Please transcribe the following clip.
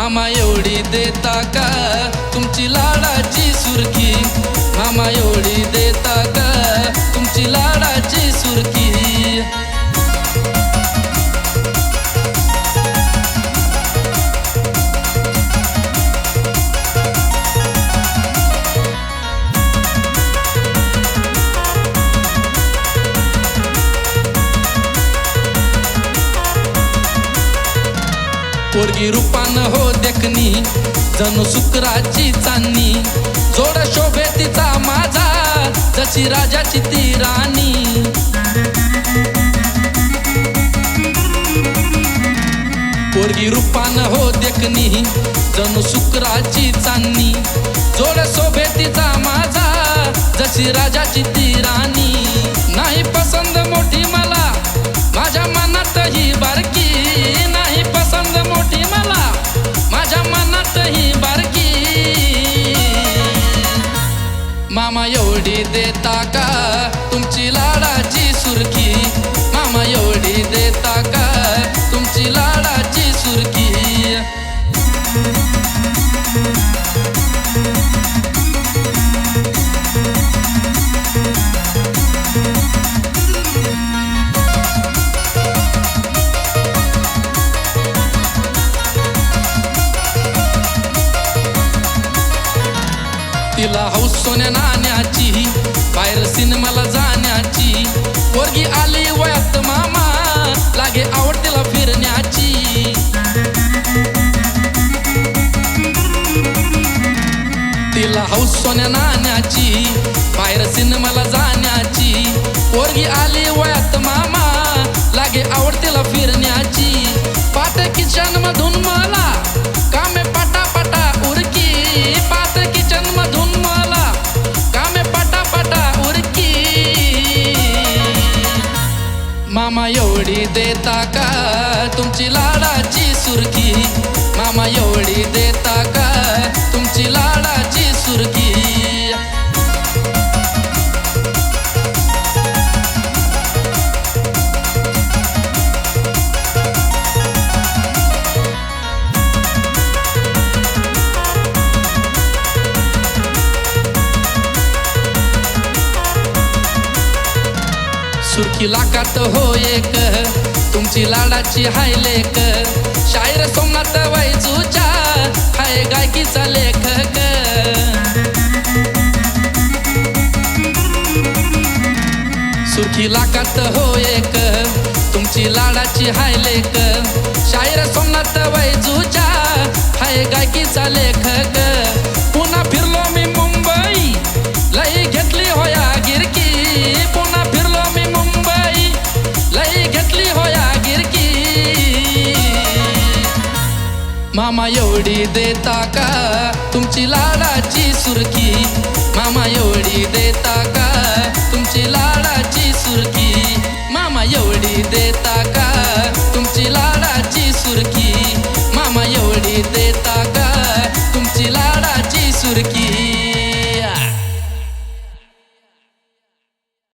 मामा एवढी देता का तुमची लाडाची सुरखी, मामा एवढी देता का तुमची लाडाची सुरखी। पोरगी रूपानं हो देखणी जणू शुक्राची चांदणी, जोड शोभे तिचा माझा जशी राजाची ती राणी। पोरगी रूपानं हो देखणी जणू शुक्राची चांदणी, जोड शोभे तिचा माझा जशी राजाची ती राणी। नाही पसंद मोठी मला माझ्या मनात ही बारकी, नाही पसंद मोठी मला माझ्या मनात ही बारकी। मामा एवढी देता का तुमची लाडाची सुरखी, मामा एवढी देता का तुमची लाडाची सुरखी। तिला हौस सोन्या नाण्याची, बाहेर सिनेमाला जाण्याची, पोरगी आली वयात मामा लागे आवड तिला फिरण्याची। तिला हौस सोन्या नाण्याची, बाहेर सिनेमाला जाण्याची, पोरगी आली वयात मामा लागे आवड तिला फिरण्याची। पाट किचन मधून मला कामे पाटा पाटा उरकी, पाट किचन मधून मला कामे पाटा पाटा उरकी। मामा एवढी देता का तुमची लाडाची सुरखी, मामा एवढी देता का तुमची लाडाची सुरखी। सुरखी लाखात हो एक तुमची लाडाची हाय लेक, शायर सोमनाथ वैजूच्या हाय गायकीचा लेखक। सुरखी लाखात हो एक तुमची लाडाची हाय लेक, शायर सोमनाथ वैजूच्या हाय गायकीचा लेखक। पुन्हा फिरलो मी मुंबई लई घेतली होया गिरकी, पुन्हा फिरलो मी मुंबई लई घेतली होया गिरकी। मामा एवढी देता का तुमची लाडाची सुरखी, मामा एवढी देता का तुमची लाडाची सुरखी, मामा एवढी देता का तुमची लाडाची सुरखी, मामा एवढी देता का